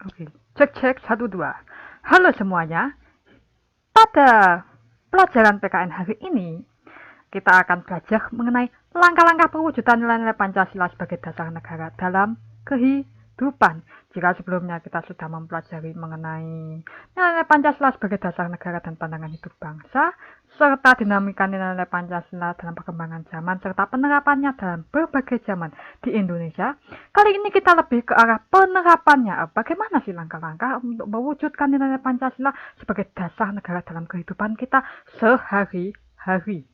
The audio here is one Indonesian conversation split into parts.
Oke, cek cek 1 2. Halo semuanya. Pada pelajaran PKN hari ini, kita akan belajar mengenai langkah-langkah perwujudan nilai-nilai Pancasila sebagai dasar negara dalam kehidupan. Jika sebelumnya kita sudah mempelajari mengenai nilai-nilai Pancasila sebagai dasar negara dan pandangan hidup bangsa, serta dinamika nilai-nilai Pancasila dalam perkembangan zaman, serta penerapannya dalam berbagai zaman di Indonesia, kali ini kita lebih ke arah penerapannya. Bagaimana sih langkah-langkah untuk mewujudkan nilai-nilai Pancasila sebagai dasar negara dalam kehidupan kita sehari-hari?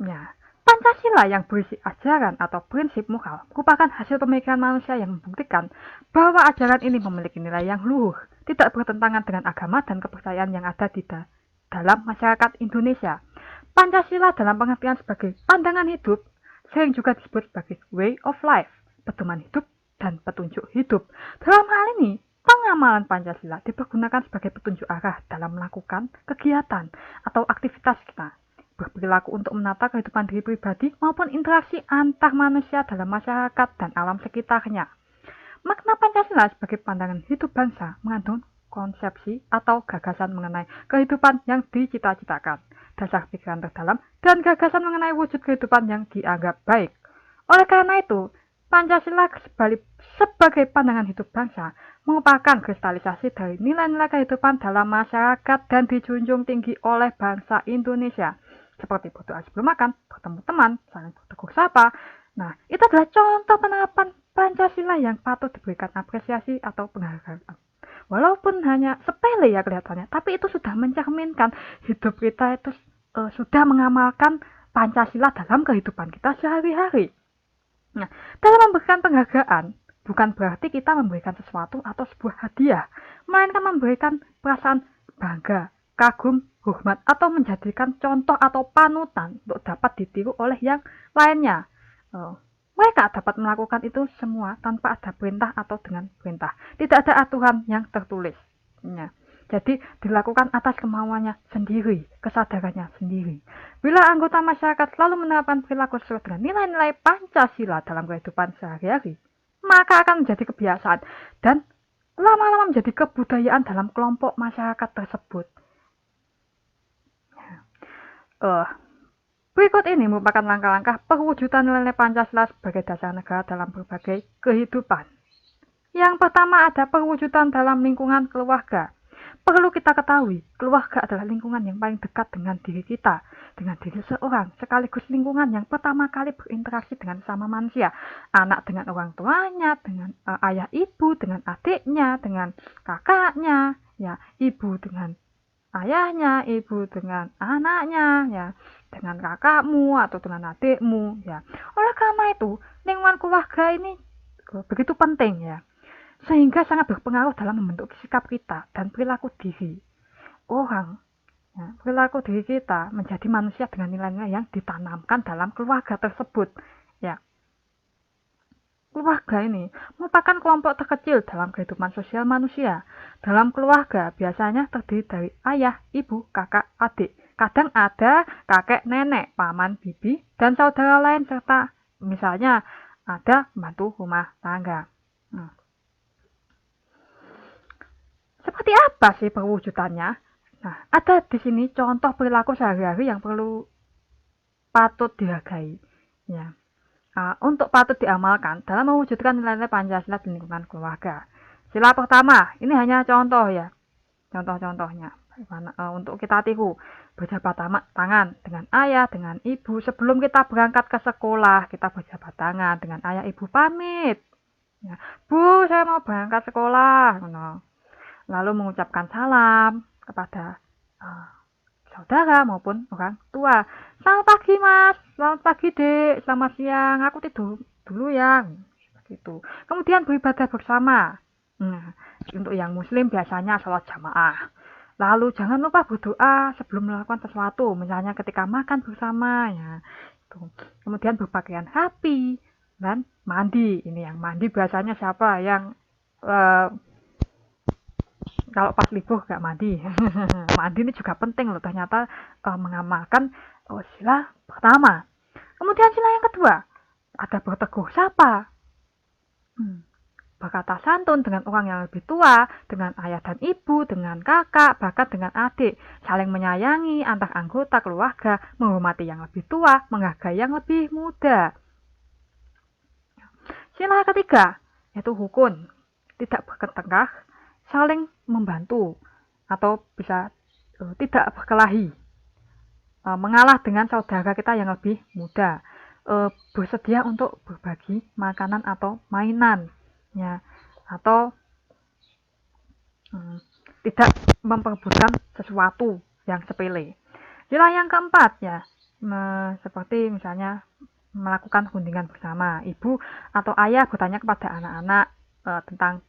Ya, Pancasila yang berisi ajaran atau prinsip moral merupakan hasil pemikiran manusia yang membuktikan bahwa ajaran ini memiliki nilai yang luhur, tidak bertentangan dengan agama dan kepercayaan yang ada di dalam masyarakat Indonesia. Pancasila dalam pengertian sebagai pandangan hidup sering juga disebut sebagai way of life, pedoman hidup dan petunjuk hidup. Dalam hal ini, pengamalan Pancasila dipergunakan sebagai petunjuk arah dalam melakukan kegiatan atau aktivitas kita, berperilaku untuk menata kehidupan diri pribadi maupun interaksi antar manusia dalam masyarakat dan alam sekitarnya. Makna Pancasila sebagai pandangan hidup bangsa mengandung konsepsi atau gagasan mengenai kehidupan yang dicita-citakan, dasar pikiran terdalam, dan gagasan mengenai wujud kehidupan yang dianggap baik. Oleh karena itu, Pancasila sebagai pandangan hidup bangsa merupakan kristalisasi dari nilai-nilai kehidupan dalam masyarakat dan dijunjung tinggi oleh bangsa Indonesia, seperti berdoa sebelum makan, bertemu teman, saling bertegur sapa. Nah, itu adalah contoh penerapan Pancasila yang patut diberikan apresiasi atau penghargaan. Walaupun hanya sepele ya kelihatannya, tapi itu sudah mencerminkan hidup kita itu sudah mengamalkan Pancasila dalam kehidupan kita sehari-hari. Nah, dalam memberikan penghargaan, bukan berarti kita memberikan sesuatu atau sebuah hadiah, melainkan memberikan perasaan bangga, kagum, hormat, atau menjadikan contoh atau panutan untuk dapat ditiru oleh yang lainnya. Mereka dapat melakukan itu semua tanpa ada perintah atau dengan perintah. Tidak ada aturan yang tertulis. Ya. Jadi dilakukan atas kemauannya sendiri, kesadarannya sendiri. Bila anggota masyarakat selalu menerapkan perilaku sesuai dengan nilai-nilai Pancasila dalam kehidupan sehari-hari, maka akan menjadi kebiasaan dan lama-lama menjadi kebudayaan dalam kelompok masyarakat tersebut. Berikut ini merupakan langkah-langkah perwujudan nilai Pancasila sebagai dasar negara dalam berbagai kehidupan. Yang pertama ada perwujudan dalam lingkungan keluarga. Perlu kita ketahui, keluarga adalah lingkungan yang paling dekat dengan diri kita, dengan diri seorang, sekaligus lingkungan yang pertama kali berinteraksi dengan sama manusia. Anak dengan orang tuanya, dengan ayah ibu, dengan adiknya, dengan kakaknya, ya, ibu dengan ayahnya, ibu dengan anaknya, ya, dengan kakakmu atau dengan adikmu, ya. Oleh karena itu, lingkungan keluarga ini begitu penting, ya, sehingga sangat berpengaruh dalam membentuk sikap kita dan perilaku diri orang. Ya, perilaku diri kita menjadi manusia dengan nilai-nilai yang ditanamkan dalam keluarga tersebut, ya. Keluarga ini merupakan kelompok terkecil dalam kehidupan sosial manusia. Dalam keluarga biasanya terdiri dari ayah, ibu, kakak, adik. Kadang ada kakek, nenek, paman, bibi, dan saudara lain serta misalnya ada pembantu rumah tangga. Seperti apa sih perwujudannya? Nah, ada di sini contoh perilaku sehari-hari yang patut dihargai. Ya. Untuk patut diamalkan dalam mewujudkan nilai-nilai Pancasila di lingkungan keluarga. Sila pertama, ini hanya contoh ya, contoh-contohnya. Untuk kita tiru, berjabat tangan dengan ayah, dengan ibu. Sebelum kita berangkat ke sekolah, kita berjabat tangan dengan ayah ibu pamit. Ya, Bu, saya mau berangkat sekolah. Lalu mengucapkan salam kepada saudara maupun orang tua. Selamat pagi mas, selamat pagi dek, selamat siang, aku tidur dulu ya. Gitu. Kemudian beribadah bersama. Untuk yang muslim biasanya sholat jamaah. Lalu jangan lupa berdoa sebelum melakukan sesuatu, misalnya ketika makan bersama ya. Kemudian berpakaian rapi dan mandi. Ini yang mandi biasanya siapa yang kalau pas libur gak mandi. Mandi ini juga penting loh, ternyata mengamalkan sila pertama. Kemudian sila yang kedua ada bertegur sapa. berkata santun dengan orang yang lebih tua, dengan ayah dan ibu, dengan kakak, bahkan dengan adik, saling menyayangi antar anggota keluarga, menghormati yang lebih tua, menghargai yang lebih muda. Sila ketiga, yaitu rukun, tidak bertengkar, saling membantu, atau bisa tidak berkelahi, mengalah dengan saudara kita yang lebih muda, bersedia untuk berbagi makanan atau mainan, ya, atau tidak memperebutkan sesuatu yang sepele. Sila yang keempat ya, seperti misalnya melakukan rundingan bersama. Ibu atau ayah bertanya kepada anak-anak tentang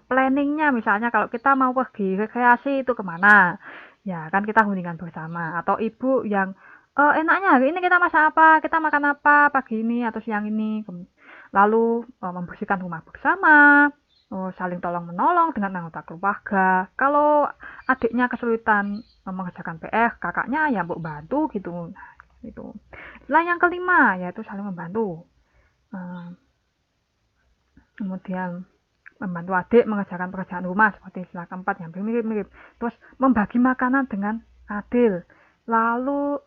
planningnya, misalnya kalau kita mau pergi rekreasi itu kemana, ya kan kita rundingan bersama. Atau ibu yang enaknya hari ini kita masak apa, kita makan apa pagi ini atau siang ini, lalu membersihkan rumah bersama, saling tolong menolong dengan anggota keluarga. Kalau adiknya kesulitan mengerjakan PR, kakaknya ya mbok bantu gitu. Itu. Selain yang kelima yaitu saling membantu. Kemudian membantu adik mengerjakan pekerjaan rumah seperti sila keempat yang mirip-mirip. Terus membagi makanan dengan adil. Lalu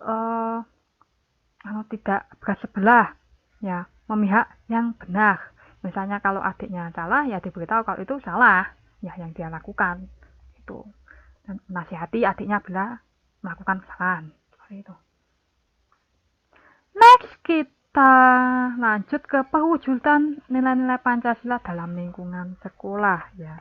kalau tidak bersebelah, ya memihak yang benar. Misalnya kalau adiknya salah, ya diberitahu kalau itu salah, ya yang dia lakukan itu. Dan menasihati adiknya bila melakukan kesalahan seperti itu. Next kita lanjut ke perwujudan nilai-nilai Pancasila dalam lingkungan sekolah ya.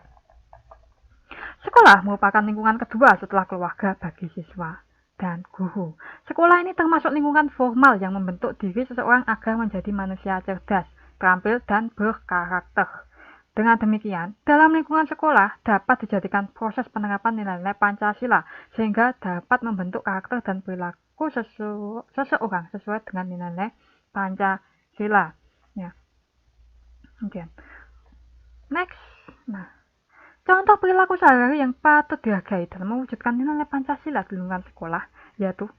Sekolah merupakan lingkungan kedua setelah keluarga bagi siswa dan guru. Sekolah ini termasuk lingkungan formal yang membentuk diri seseorang agar menjadi manusia cerdas, terampil, dan berkarakter. Dengan demikian, dalam lingkungan sekolah dapat dijadikan proses penerapan nilai-nilai Pancasila sehingga dapat membentuk karakter dan perilaku seseorang sesuai dengan nilai-nilai Pancasila. Ya. Okay. Next. Nah, contoh perilaku sehari-hari yang patut dihargai dalam mewujudkan nilai-nilai Pancasila di lingkungan sekolah yaitu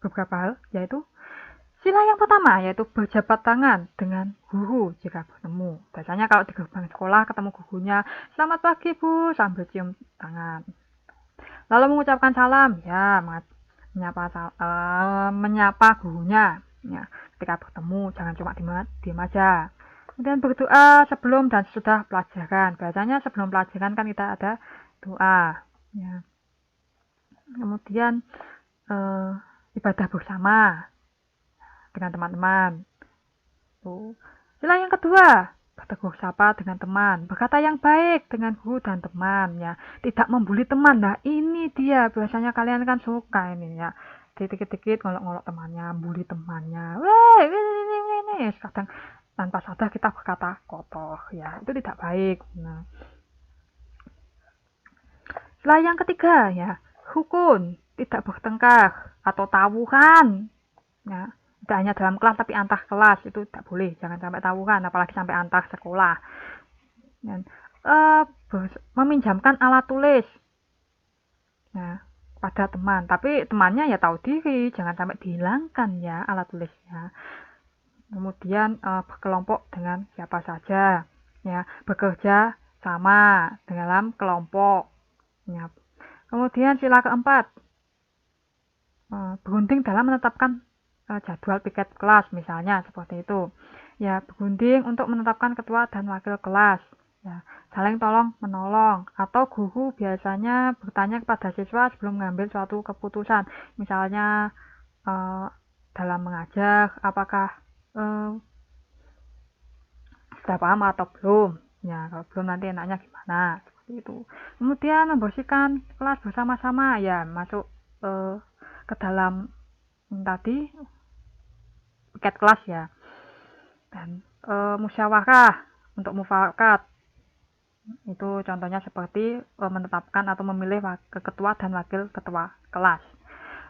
beberapa hal, yaitu sila yang pertama yaitu berjabat tangan dengan guru jika bertemu. Biasanya kalau di gerbang sekolah ketemu gurunya, selamat pagi bu, sambil cium tangan. Lalu mengucapkan salam, ya menyapa gurunya. Ya, ketika bertemu jangan cuma diam aja. Kemudian berdoa sebelum dan sesudah pelajaran. Biasanya sebelum pelajaran kan kita ada doa. Ya. Kemudian ibadah bersama dengan teman-teman. Sila yang kedua, bertegur sapa dengan teman, berkata yang baik dengan guru dan teman ya, tidak membuli teman. Nah ini dia biasanya kalian kan suka ini ya, dikit-dikit ngolok-ngolok temannya, bully temannya, weh ini kadang tanpa sadar kita berkata kotor ya, itu tidak baik. Nah, sila yang ketiga ya, rukun, tidak bertengkar atau tawuran ya. Tidak hanya dalam kelas tapi antar kelas itu tidak boleh, jangan sampai tawuran apalagi sampai antar sekolah. Dan meminjamkan alat tulis ya pada teman, tapi temannya ya tahu diri, jangan sampai dihilangkan ya alat tulisnya. Kemudian berkelompok dengan siapa saja ya, bekerja sama dalam kelompok ya. Kemudian sila keempat, berunding dalam menetapkan jadwal piket kelas misalnya seperti itu ya, berunding untuk menetapkan ketua dan wakil kelas ya, saling tolong menolong, atau guru biasanya bertanya kepada siswa sebelum mengambil suatu keputusan, misalnya dalam mengajar apakah sudah paham atau belum ya, kalau belum nanti enaknya gimana seperti itu. Kemudian membersihkan kelas bersama-sama ya, masuk ke dalam tadi piket kelas ya, dan musyawarah untuk mufakat itu contohnya seperti menetapkan atau memilih ketua dan wakil ketua kelas.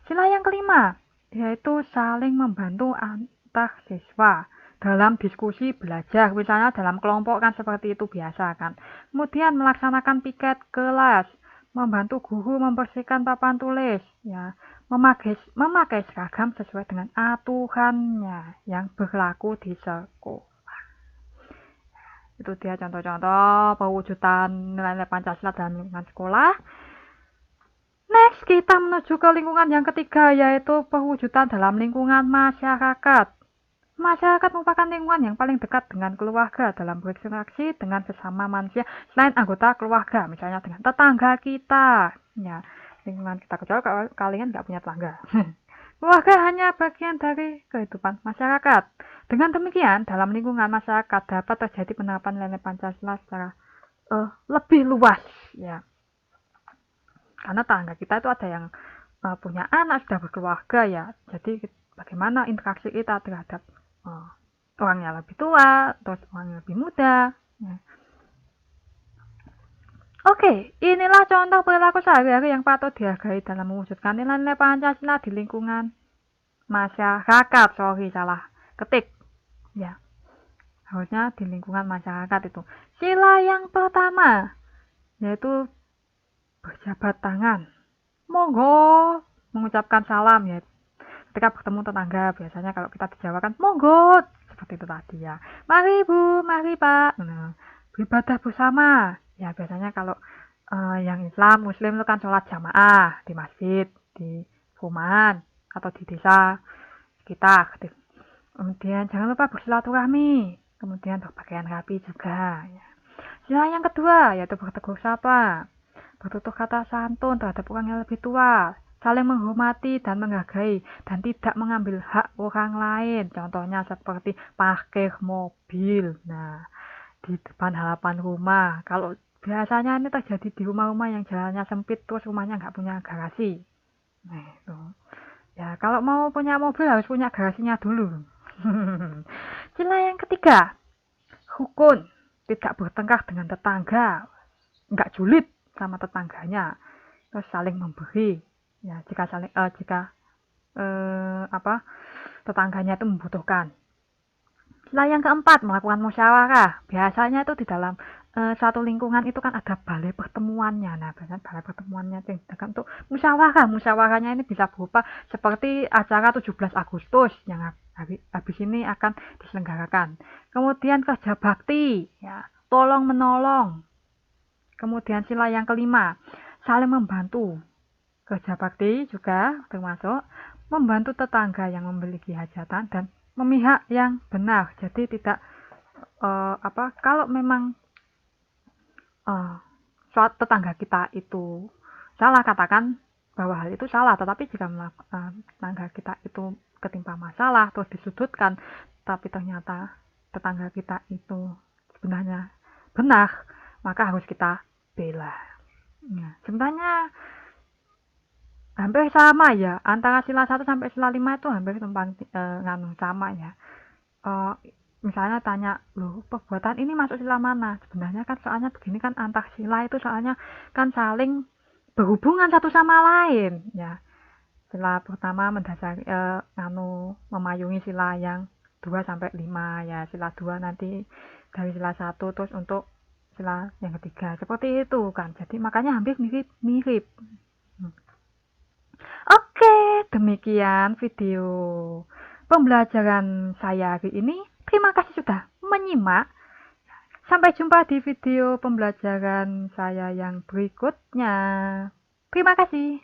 Sila yang kelima yaitu saling membantu antar siswa dalam diskusi belajar, misalnya dalam kelompok kan seperti itu biasa kan. Kemudian melaksanakan piket kelas, membantu guru membersihkan papan tulis ya, memakai seragam sesuai dengan aturannya yang berlaku di sekolah. Itu dia contoh-contoh pewujudan nilai-nilai Pancasila dalam lingkungan sekolah. Next, kita menuju ke lingkungan yang ketiga, yaitu pewujudan dalam lingkungan masyarakat. Masyarakat merupakan lingkungan yang paling dekat dengan keluarga dalam berinteraksi dengan sesama manusia selain anggota keluarga, misalnya dengan tetangga kita. Ya, lingkungan kita, kecuali kalau kalian nggak punya tetangga. Keluarga hanya bagian dari kehidupan masyarakat. Dengan demikian, dalam lingkungan masyarakat dapat terjadi penerapan nilai Pancasila secara lebih luas, ya. Karena tetangga kita itu ada yang punya anak, sudah berkeluarga, ya. Jadi bagaimana interaksi kita terhadap orang yang lebih tua, terus orang yang lebih muda. Ya. Oke, inilah contoh perilaku sehari-hari yang patut dihargai dalam mewujudkan nilai-nilai Pancasila di lingkungan masyarakat. Sorry, salah ketik. Ya, harusnya di lingkungan masyarakat itu. Sila yang pertama, yaitu berjabat tangan. Monggo, mengucapkan salam ya. Ketika bertemu tetangga, biasanya kalau kita di Jawa kan, monggo, seperti itu tadi ya. Mari Bu, mari Pak. Nah, beribadah bersama. Ya, biasanya kalau yang Islam, Muslim itu kan sholat jamaah di masjid, di perumahan, atau di desa kita. Kemudian jangan lupa bersilaturahmi. Kemudian berpakaian rapi juga. Ya. Sila yang kedua, yaitu bertegur sapa. Bertutur kata santun terhadap orang yang lebih tua, saling menghormati dan menghargai, dan tidak mengambil hak orang lain. Contohnya seperti parkir mobil, nah di depan halaman rumah. Kalau biasanya ini terjadi di rumah-rumah yang jalannya sempit, terus rumahnya nggak punya garasi. Nah itu. Ya kalau mau punya mobil harus punya garasinya dulu. Sila yang ketiga, rukun, tidak bertengkar dengan tetangga, nggak julid sama tetangganya, terus saling memberi. Ya, jika tetangganya itu membutuhkan. Sila yang keempat, melakukan musyawarah. Biasanya itu di dalam suatu lingkungan itu kan ada balai pertemuannya. Nah, biasanya balai pertemuannya itu untuk musyawarah. Musyawarahnya ini bisa berupa seperti acara 17 Agustus yang habis ini akan diselenggarakan. Kemudian kerja bakti, ya, tolong menolong. Kemudian sila yang kelima, saling membantu. Kerja bakti juga termasuk membantu tetangga yang memiliki hajatan dan memihak yang benar. Jadi tidak kalau memang suatu tetangga kita itu salah, katakan bahwa hal itu salah. Tetapi jika tetangga kita itu ketimpa masalah terus disudutkan, tapi ternyata tetangga kita itu sebenarnya benar, maka harus kita bela. Ya, sebenarnya hampir sama ya, antara sila 1 sampai sila 5 itu hampir sama ya. Misalnya tanya, loh perbuatan ini masuk sila mana? Sebenarnya kan soalnya begini kan, antar sila itu soalnya kan saling berhubungan satu sama lain ya. Sila pertama mendasari memayungi sila yang 2 sampai 5 ya. Sila 2 nanti dari sila 1 terus untuk sila yang ketiga. Seperti itu kan. Jadi makanya hampir mirip-mirip. Oke, demikian video pembelajaran saya hari ini. Terima kasih sudah menyimak. Sampai jumpa di video pembelajaran saya yang berikutnya. Terima kasih.